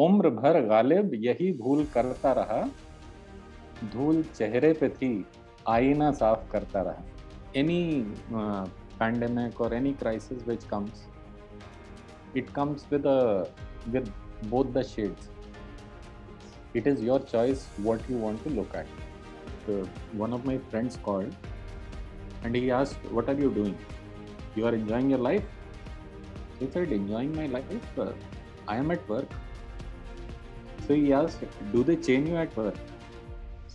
उम्र भर गालिब यही भूल करता रहा, धूल चेहरे पे थी, आईना साफ करता रहा. Any pandemic or any crisis which comes, it comes with both the shades. It is your choice what you want to look at. So one of my friends called and he asked, "What are you doing? You are enjoying your life?" He said, "Enjoying my life? I am at work." So he asked, "Do they chain you at work?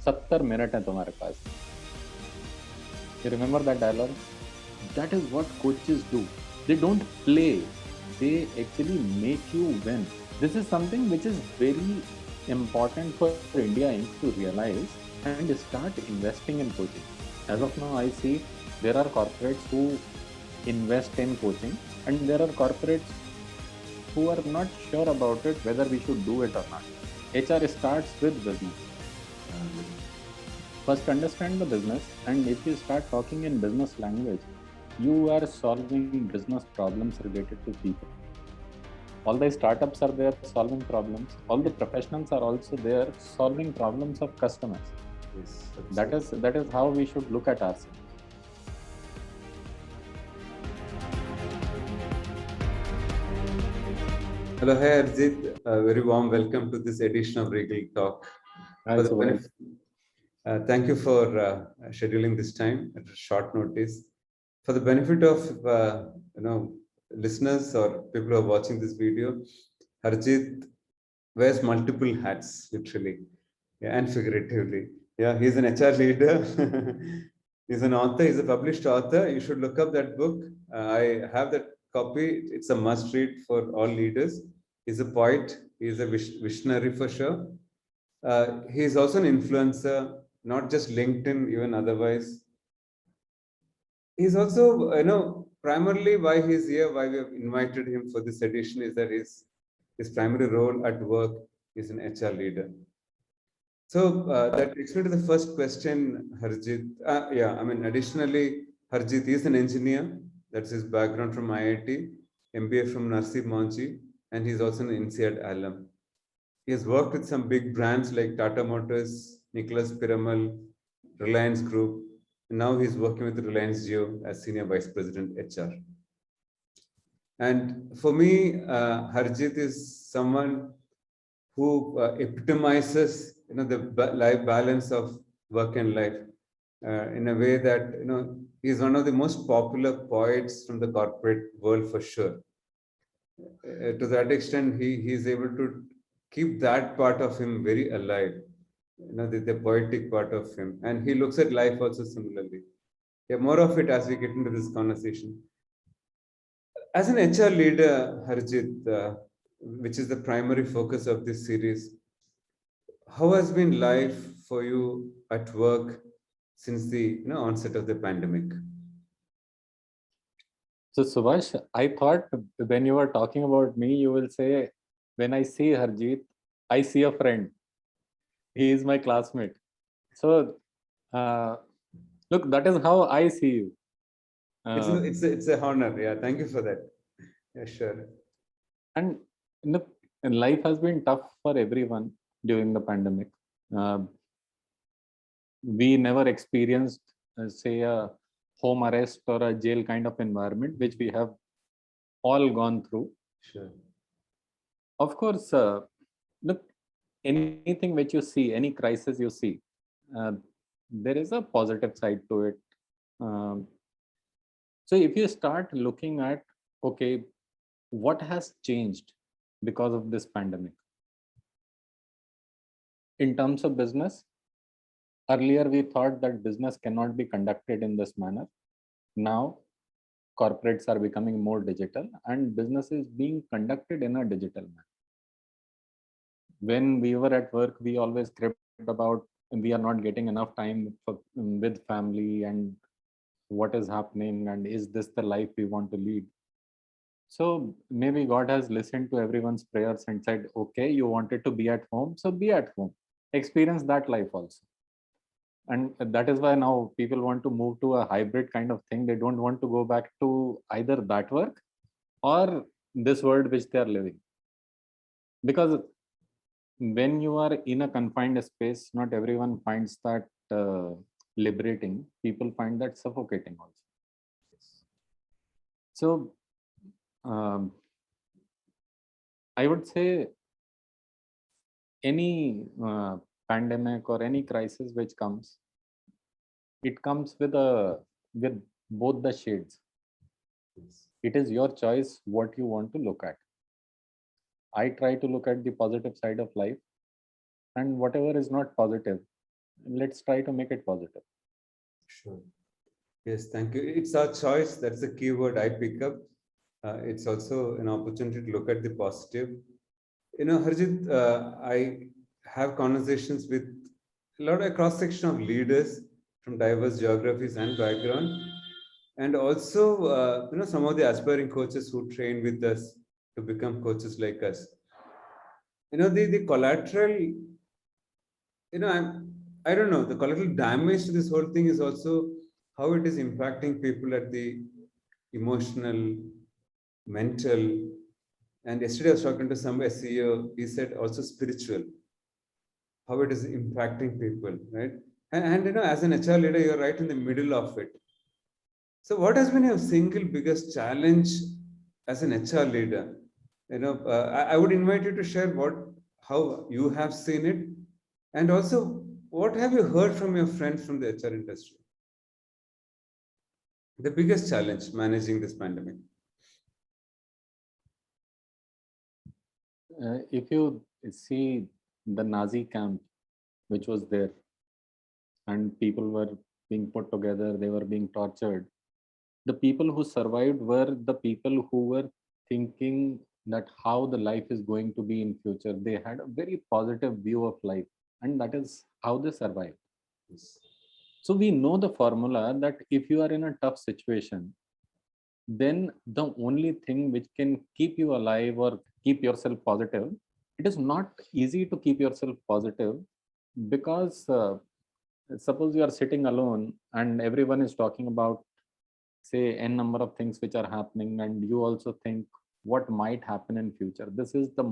70 minutes है तुम्हारे पास." You remember that dialogue? That is what coaches do. They don't play. They actually make you win. This is something which is very important for India Inc. to realize and start investing in coaching. As of now, I see there are corporates who invest in coaching and there are corporates who are not sure about it, whether we should do it or not. HR starts with business. First understand the business, and if you start talking in business language, you are solving business problems related to people. All the startups are there solving problems. All the professionals are also there solving problems of customers. Yes, that is how we should look at ourselves. Hello, hi Arjit. Very warm welcome to this edition of Regal Talk. Thank you for scheduling this time at a short notice. For the benefit of listeners or people who are watching this video, Harjit wears multiple hats, literally, and figuratively. Yeah, he's an HR leader. He's an author. He's a published author. You should look up that book. I have that copy. It's a must read for all leaders. He's a poet. He's a visionary for sure. He's also an influencer, not just LinkedIn, even otherwise. He's also, primarily why he's here, why we have invited him for this edition is that his primary role at work is an HR leader. So that takes me to the first question, Harjit. Additionally, Harjit is an engineer. That's his background from IIT, MBA from Narsee Monchi, and he's also an INSEAD alum. He has worked with some big brands like Tata Motors, Nicholas Piramal, Reliance Group, and now he's working with Reliance Jio as Senior Vice President HR. And for me, Harjit is someone who epitomizes the life balance of work and life in a way that he's one of the most popular poets from the corporate world for sure. To that extent, he's able to keep that part of him very alive, the poetic part of him, and he looks at life also similarly. Yeah, more of it as we get into this conversation. As an HR leader, Harjit, which is the primary focus of this series, how has been life for you at work since the onset of the pandemic? So Subhash, I thought when you were talking about me, you will say, when I see Harjit, I see a friend. He is my classmate. So look, that is how I see you. It's a honor. Yeah, thank you for that. Yeah, sure. And look, life has been tough for everyone during the pandemic. We never experienced, say, a home arrest or a jail kind of environment, which we have all gone through. Sure. Of course, look, anything which you see, any crisis you see, there is a positive side to it. So if you start looking at, okay, what has changed because of this pandemic? In terms of business, earlier we thought that business cannot be conducted in this manner. Now, corporates are becoming more digital and business is being conducted in a digital manner. When we were at work, we always script about we are not getting enough time with family and what is happening and is this the life we want to lead. So maybe God has listened to everyone's prayers and said, okay, you wanted to be at home, so be at home, experience that life also. And that is why now people want to move to a hybrid kind of thing. They don't want to go back to either that work or this world which they are living. Because when you are in a confined space, not everyone finds that liberating. People find that suffocating also. So um, I would say any pandemic or any crisis which comes, it comes with both the shades. Yes. It is your choice what you want to look at. I try to look at the positive side of life, and whatever is not positive, let's try to make it positive. Sure. Yes, thank you. It's our choice. That's the key word I pick up. It's also an opportunity to look at the positive. You know, Harjit, I have conversations with a lot of cross section of leaders from diverse geographies and background, and also some of the aspiring coaches who train with us to become coaches like us. You know, the collateral. I don't know. The collateral damage to this whole thing is also how it is impacting people at the emotional, mental, and yesterday I was talking to some SEO. He said also spiritual, how it is impacting people, right? And as an HR leader, you're right in the middle of it. So, what has been your single biggest challenge as an HR leader? I would invite you to share how you have seen it, and also what have you heard from your friends from the HR industry? The biggest challenge managing this pandemic. If you see the Nazi camp, which was there, and people were being put together, they were being tortured. The people who survived were the people who were thinking that how the life is going to be in future. They had a very positive view of life, and that is how they survived. Yes. So we know the formula that if you are in a tough situation, then the only thing which can keep you alive or keep yourself positive, it is not easy to keep yourself positive, because suppose you are sitting alone and everyone is talking about, say, n number of things which are happening, and you also think what might happen in future. This is the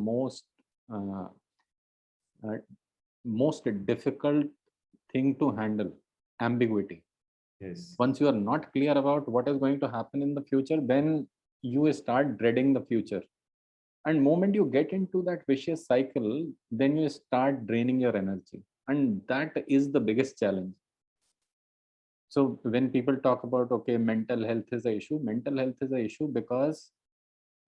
uh, uh, most difficult thing to handle: ambiguity. Yes. Once you are not clear about what is going to happen in the future, then you start dreading the future, and moment you get into that vicious cycle, then you start draining your energy, and that is the biggest challenge. So when people talk about, okay, mental health is a issue, mental health is a issue because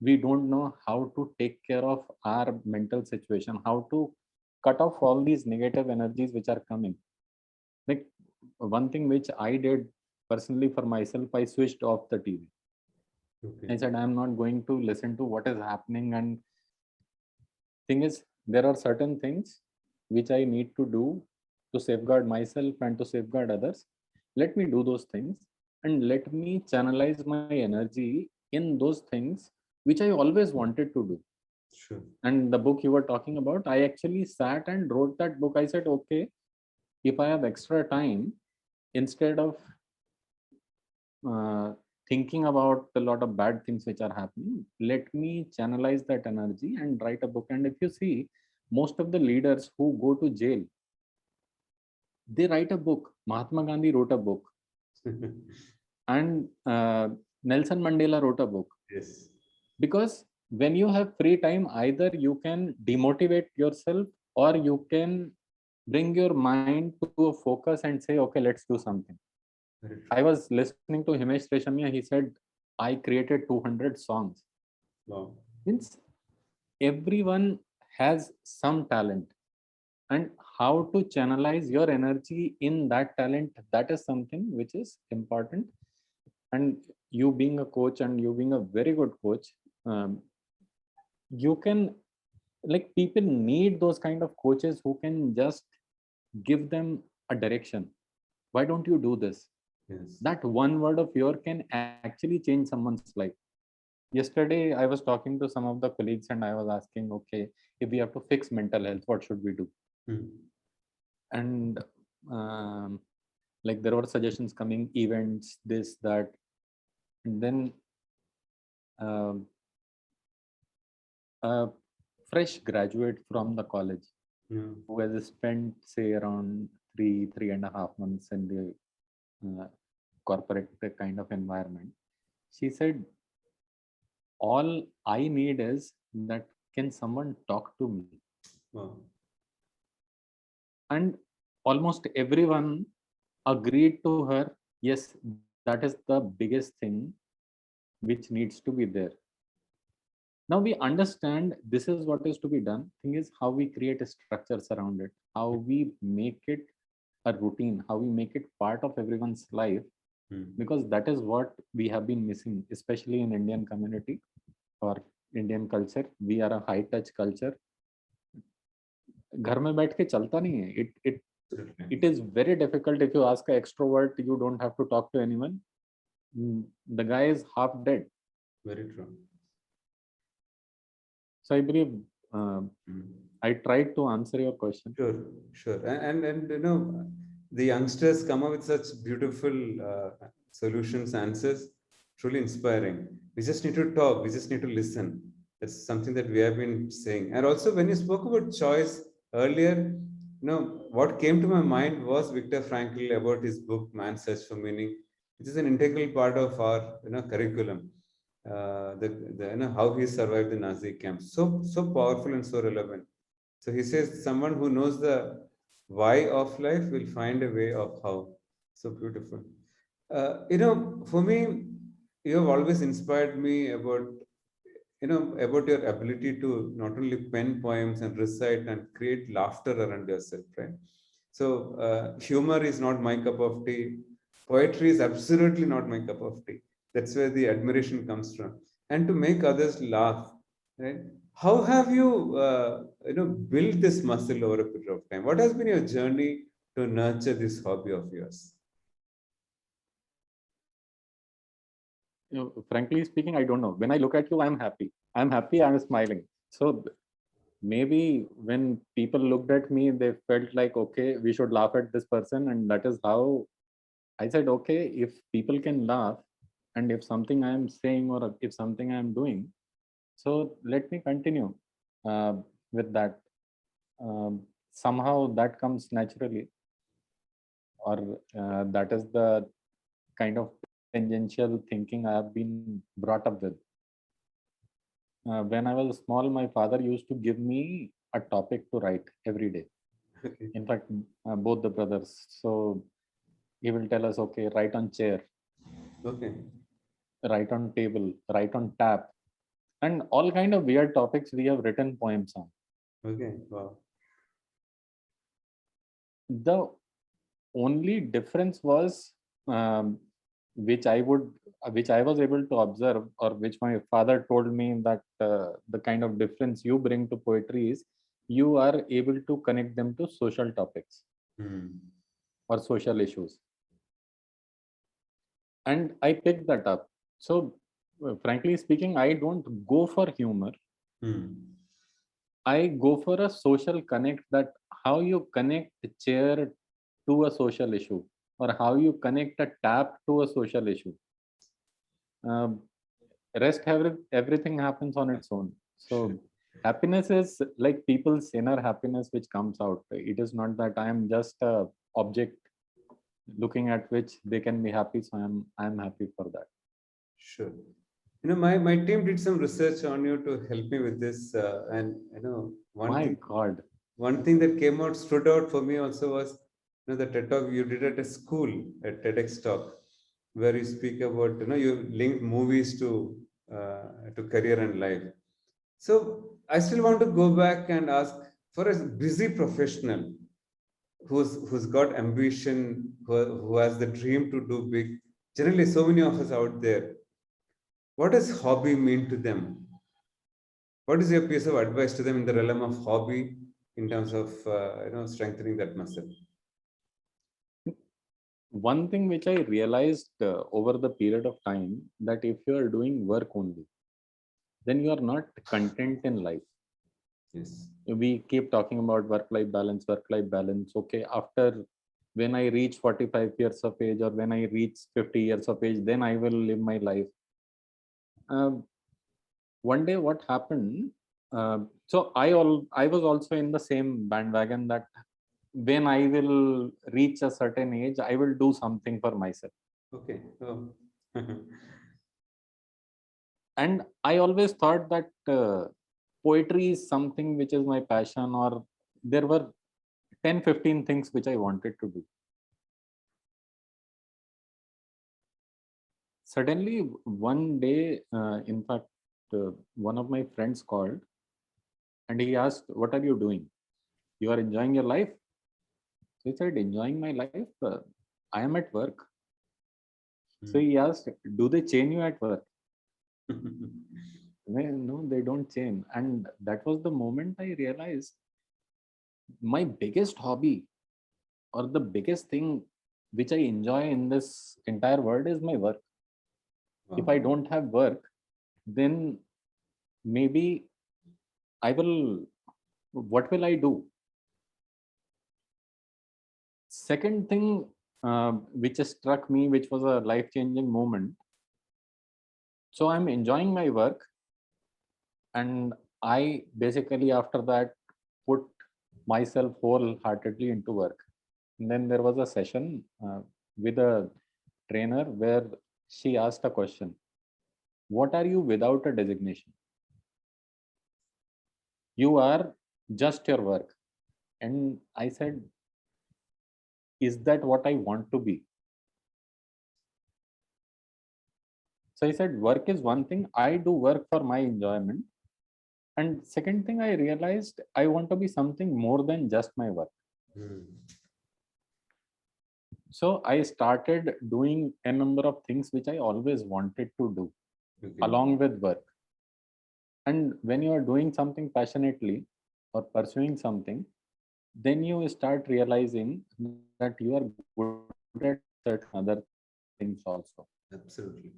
we don't know how to take care of our mental situation, how to cut off all these negative energies which are coming. Like, one thing which I did personally for myself, I switched off the TV. Okay. I said, I'm not going to listen to what is happening. And thing is, there are certain things which I need to do to safeguard myself and to safeguard others. Let me do those things, and let me channelize my energy in those things which I always wanted to do. Sure. And the book you were talking about, I actually sat and wrote that book. I said, okay, if I have extra time, instead of uh, thinking about a lot of bad things which are happening, let me channelize that energy and write a book. And if you see, most of the leaders who go to jail, they write a book. Mahatma Gandhi wrote a book, and Nelson Mandela wrote a book. Yes. Because when you have free time, either you can demotivate yourself, or you can bring your mind to a focus and say, okay, let's do something. Very I true. was listening to Himesh Reshamia. He said, I created 200 songs. Wow. Means everyone has some talent, and how to channelize your energy in that talent, that is something which is important. And you being a coach, and you being a very good coach, um, you can, like, people need those kind of coaches who can just give them a direction. Why don't you do this? Yes. That one word of yours can actually change someone's life. Yesterday I was talking to some of the colleagues, and I was asking, okay, if we have to fix mental health, what should we do? Hmm. And um, like, there were suggestions coming, events, this, that. And then um, a fresh graduate from the college, who has spent, say, around 3.5 months in the corporate kind of environment. She said, all I need is that can someone talk to me? Wow. And almost everyone agreed to her, yes, that is the biggest thing which needs to be there. Now we understand this is what is to be done. Thing is how we create a structures around it, how we make it a routine, how we make it part of everyone's life, because that is what we have been missing, especially in Indian community or Indian culture. We are a high touch culture. घर में बैठ के चलता नहीं है. It is very difficult. If you ask an extrovert, you don't have to talk to anyone. The guy is half dead. Very true. So I believe I tried to answer your question. Sure. And you know, the youngsters come up with such beautiful solutions, answers, truly inspiring. We just need to talk. We just need to listen. That's something that we have been saying. And also, when you spoke about choice earlier, you know, what came to my mind was Viktor Frankl about his book Man's Search for Meaning, which is an integral part of our curriculum. You know, how he survived the Nazi camps. So powerful and so relevant. So he says, someone who knows the why of life will find a way of how. So beautiful. You know, for me, you have always inspired me about, you know, about your ability to not only pen poems and recite and create laughter around yourself, right? So humor is not my cup of tea. Poetry is absolutely not my cup of tea. That's where the admiration comes from. And to make others laugh, right? How have you, built this muscle over a period of time? What has been your journey to nurture this hobby of yours? Frankly speaking, I don't know. When I look at you, I'm happy. I'm smiling. So maybe when people looked at me, they felt like, okay, we should laugh at this person. And that is how I said, okay, if people can laugh, and if something I'm saying or if something I'm doing, so let me continue with that. Somehow that comes naturally, or that is the kind of tangential thinking I have been brought up with. When I was small, my father used to give me a topic to write every day. Okay. In fact, both the brothers. So he will tell us, okay, write on chair, Okay. write on table, write on tap, and all kind of weird topics we have written poems on. Okay. Wow. The only difference was which I was able to observe, or which my father told me, that the kind of difference you bring to poetry is you are able to connect them to social topics or social issues. And I picked that up. So frankly speaking, I don't go for humor. I go for a social connect, that how you connect a chair to a social issue, or how you connect a tap to a social issue. Everything happens on its own. So happiness is like people's inner happiness which comes out. It is not that I am just a object looking at which they can be happy. So I'm happy for that. Sure. You know, my team did some research on you to help me with this, and you know, one thing that came out, stood out for me also was, you know, the TED talk you did at a school, a TEDx talk, where you speak about, you know, you link movies to career and life. So I still want to go back and ask, for a busy professional who's got ambition, who has the dream to do big. Generally, so many of us out there, what does hobby mean to them? What is your piece of advice to them in the realm of hobby, in terms of strengthening that muscle? One thing which I realized over the period of time, that if you are doing work only, then you are not content in life. Yes. We keep talking about work-life balance. Okay, after when I reach 45 years of age, or when I reach 50 years of age, then I will live my life. One day what happened, So I was also in the same bandwagon that when I will reach a certain age, I will do something for myself. Okay. Oh. And I always thought that poetry is something which is my passion, or there were 10-15 things which I wanted to do. Suddenly, one day, in fact, one of my friends called and he asked, "What are you doing? You are enjoying your life?" So I said, "Enjoying my life? I am at work." So he asked, "Do they chain you at work?" No, they don't chain. And that was the moment I realized my biggest hobby, or the biggest thing which I enjoy in this entire world, is my work. If I Wow. don't have work, then maybe I will, what will I do? Second thing which struck me, which was a life changing moment. So I'm enjoying my work, and I basically after that put myself wholeheartedly into work. And then there was a session with a trainer where she asked a question: "What are you without a designation?" "You are just your work." And I said, "Is that what I want to be?" So I said, "Work is one thing. I do work for my enjoyment. And second thing, I realized I want to be something more than just my work." Hmm. So I started doing a number of things which I always wanted to do Okay. along with work. And when you are doing something passionately or pursuing something, then you start realizing that you are good at certain other things also. Absolutely.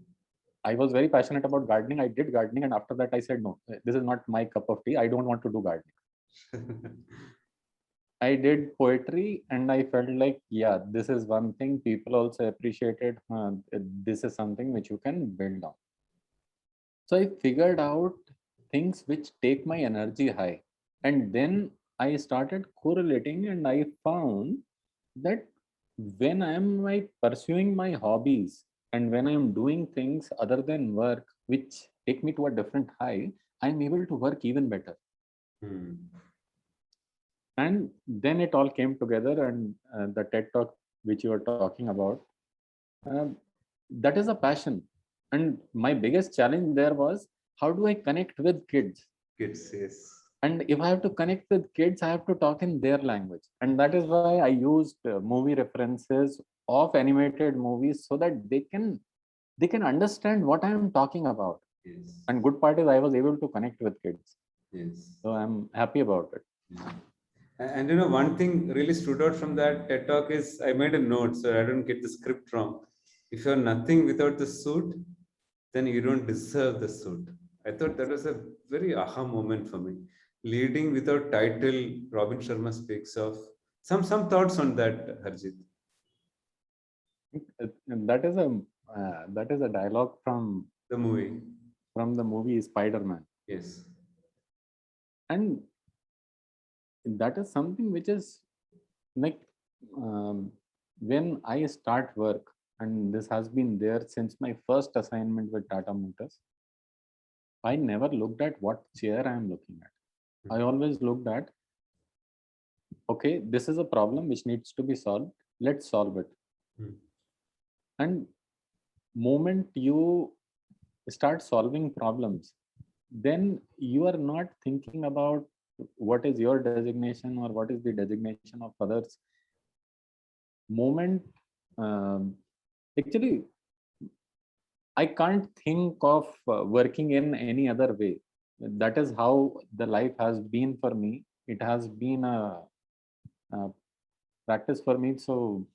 I was very passionate about gardening. I did gardening, and after that, I said, "No, this is not my cup of tea. I don't want to do gardening." I did poetry, and I felt like, yeah, this is one thing people also appreciated. This is something which you can build on. So I figured out things which take my energy high. And then I started correlating, and I found that when I am pursuing my hobbies and when I am doing things other than work, which take me to a different high, I'm able to work even better. Hmm. And then it all came together, and the TED talk which you are talking about, uh, that is a passion. And my biggest challenge there was, how do I connect with kids? Kids, yes. And if I have to connect with kids, I have to talk in their language. And that is why I used movie references of animated movies so that they can understand what I am talking about. Yes. And good part is I was able to connect with kids. Yes. So I'm happy about it. Yeah. And you know, one thing really stood out from that TED talk is I made a note so I don't get the script wrong. If you're nothing without the suit, then you don't deserve the suit. I thought that was a very aha moment for me. Leading without title, Robin Sharma speaks of. Some thoughts on that, Harjit. And that is a dialogue The movie. from the movie Spider-Man. Yes. And that is something which is like, when I start work, and this has been there since my first assignment with Tata Motors, I never looked at what chair I am looking at. I always looked at, okay, this is a problem which needs to be solved. Let's solve it. Hmm. And moment you start solving problems, then you are not thinking about what is your designation or what is the designation of others. Moment, um, actually, I can't think of working in any other way. That is how the life has been for me. It has been a practice for me. So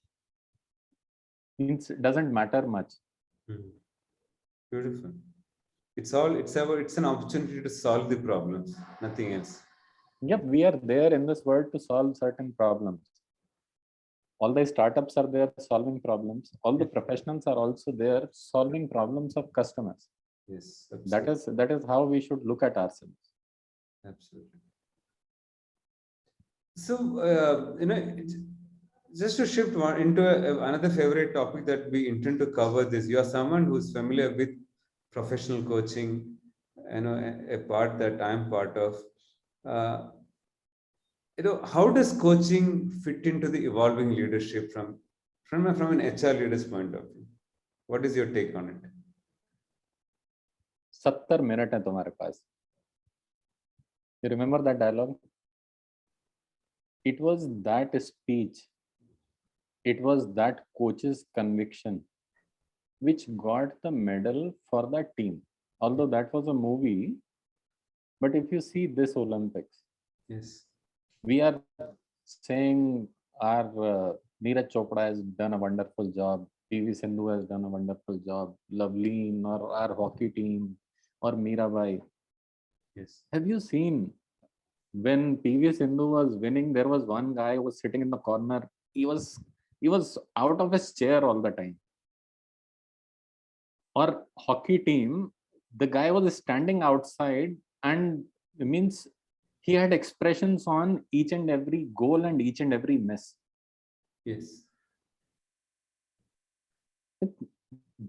means it doesn't matter much. Hmm. Beautiful. It's an opportunity to solve the problems, nothing else. Yep, we are there in this world to solve certain problems. All the startups are there solving problems. All the Yes, professionals are also there solving problems of customers. yes, That absolutely. is that is how we should look at ourselves. Absolutely. So, just to shift into another favorite topic that we intend to cover this, you are someone who's familiar with professional coaching, a part that I'm part of. Uh, how does coaching fit into the evolving leadership from an HR leader's point of view? What is your take on it? 70 minute है तुम्हारे पास. You remember that dialogue? It was that speech, it was that coach's conviction which got the medal for that team. Although that was a movie, but if you see this Olympics, Yes. we are saying our Neeraj Chopra has done a wonderful job, PV Sindhu has done a wonderful job, Loveleen or our hockey team or Mirabai. Yes. Have you seen when PV Sindhu was winning, there was one guy who was sitting in the corner. He was out of his chair all the time. Or hockey team, the guy was standing outside and means he had expressions on each and every goal and each and every miss. Yes.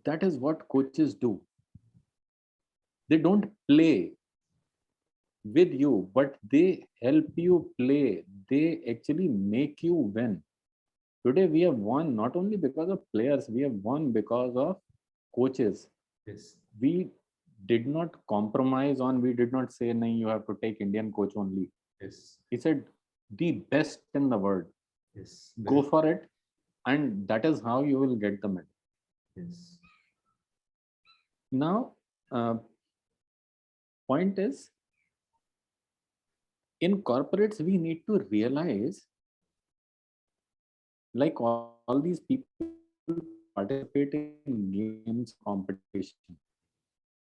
That is what coaches do. They don't play with you, but they help you play. They actually make you win. Today we have won not only because of players, we have won because of coaches. Yes. We did not compromise on, we did not say, no, you have to take Indian coach only. Yes. He said, the best in the world. Yes. Go for it. And that is how you will get the medal. Yes. Now, point is, in corporates, we need to realize, like all these people participate in games competition,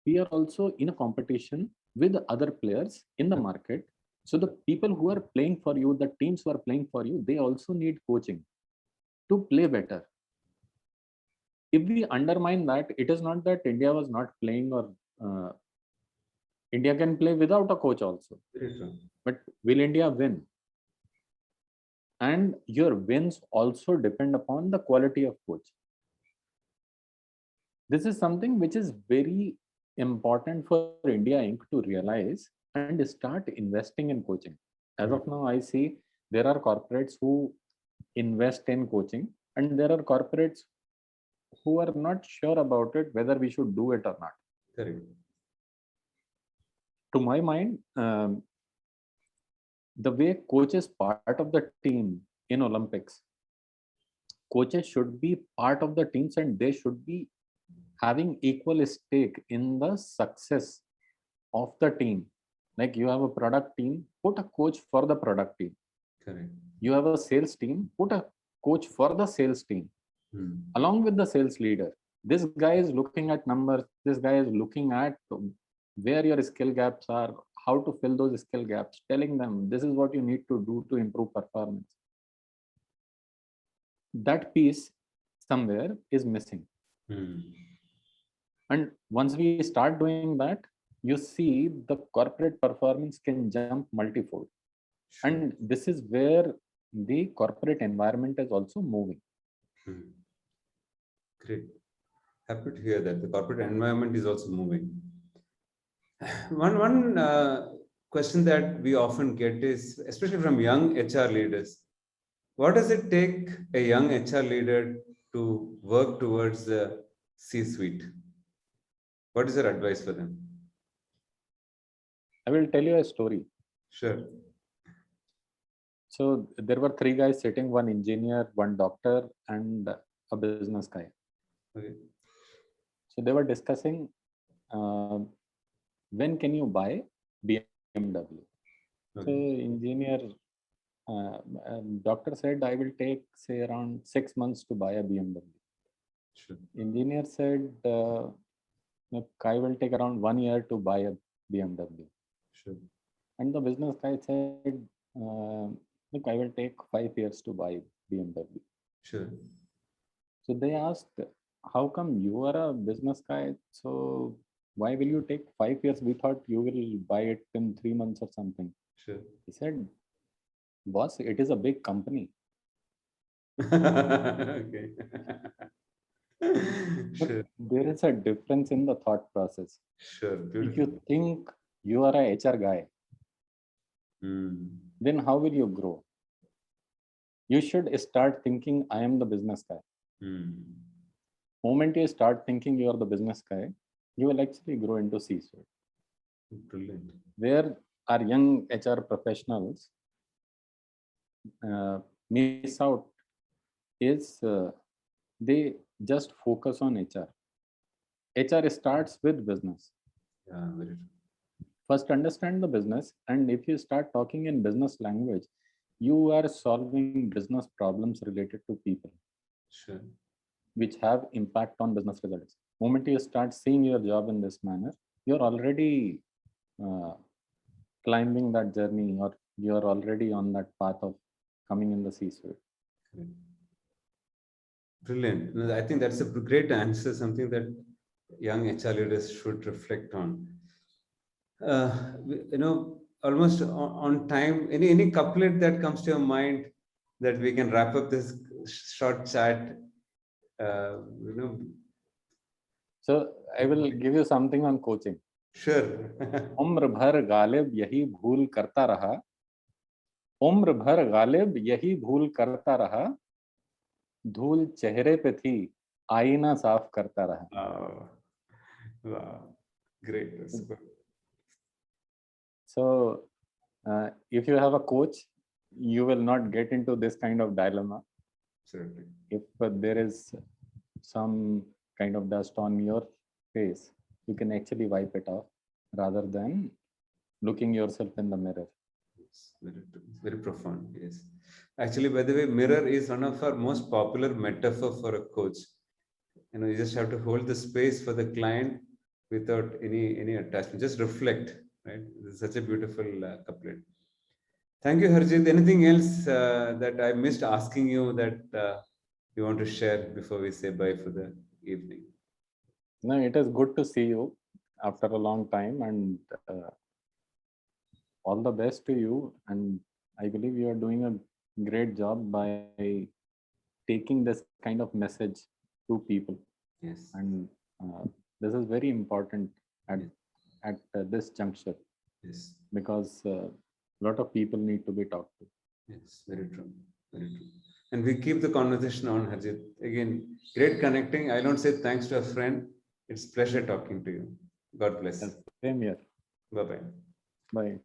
we are also in a competition with other players in the market. So the people who are playing for you, the teams who are playing for you, they also need coaching to play better. If we undermine that, it is not that India was not playing, or India can play without a coach also. Very true. But will India win? And your wins also depend upon the quality of coach. This is something which is very important for India Inc. to realize and start investing in coaching. As of now, I see there are corporates who invest in coaching, and there are corporates who are not sure about it, whether we should do it or not. Correct. To my mind, the way coach is part of the team in Olympics, coaches should be part of the teams and they should be having equal stake in the success of the team. Like you have a product team, put a coach for the product team. Correct. You have a sales team, put a coach for the sales team, along with the sales leader. This guy is looking at numbers, this guy is looking at where your skill gaps are, how to fill those skill gaps, telling them this is what you need to do to improve performance. That piece somewhere is missing. And once we start doing that, you see the corporate performance can jump multifold. Sure. And this is where the corporate environment is also moving. Great. Happy to hear that the corporate environment is also moving. One question that we often get is, especially from young HR leaders, what does it take a young HR leader to work towards the C-suite? What is your advice for them? I will tell you a story. Sure. So there were 3 guys sitting, one engineer, one doctor, and a business guy. Okay. So they were discussing, when can you buy BMW? Okay. So engineer, doctor said, I will take say around 6 months to buy a BMW. Sure. Engineer said, look, I will take around 1 year to buy a BMW. Sure. And the business guy said, look, I will take 5 years to buy BMW. Sure. So they asked, how come you are a business guy? So why will you take 5 years? We thought you will buy it in 3 months or something. Sure. He said, boss, it is a big company. Okay. But Sure. there is a difference in the thought process. Sure. If Beautiful. you think you are a HR guy, then how will you grow? You should start thinking, I am the business guy. Moment you start thinking you are the business guy, you will actually grow into C-suite. Brilliant. Where our young HR professionals miss out is they just focus on HR. HR starts with business. Yeah, very true. First, understand the business, and if you start talking in business language, you are solving business problems related to people. Sure. Which have impact on business results. Moment you start seeing your job in this manner, you're already climbing that journey, or you're already on that path of coming in the C-suite. Brilliant. No, I think that's a great answer, something that young HR leaders should reflect on. Almost on time, any couplet that comes to your mind that we can wrap up this short chat? So I will give you something on coaching. Sure. उम्र भर गालिब यही भूल करता रहा, उम्र भर गालिब यही भूल करता रहा, धूल चेहरे पे थी, आईना साफ करता रहा. Wow. Great. So if you have a coach, you will not get into this kind of dilemma. Certainly. If there is some kind of dust on your face, you can actually wipe it off rather than looking yourself in the mirror. Yes, very profound. Yes. Actually, by the way, mirror is one of our most popular metaphor for a coach. You just have to hold the space for the client without any attachment. Just reflect. Right. This is such a beautiful couplet. Thank you, Harjit. Anything else that I missed asking you that you want to share before we say bye for the evening? No, it is good to see you after a long time, and all the best to you. And I believe you are doing a great job by taking this kind of message to people. Yes. And this is very important at this juncture. Yes. Because a lot of people need to be talked to. Yes, very true. Very true. And we keep the conversation on, Harjit. Again, great connecting. I don't say thanks to a friend. It's pleasure talking to you. God bless. Yes, same here. Bye-bye. Bye.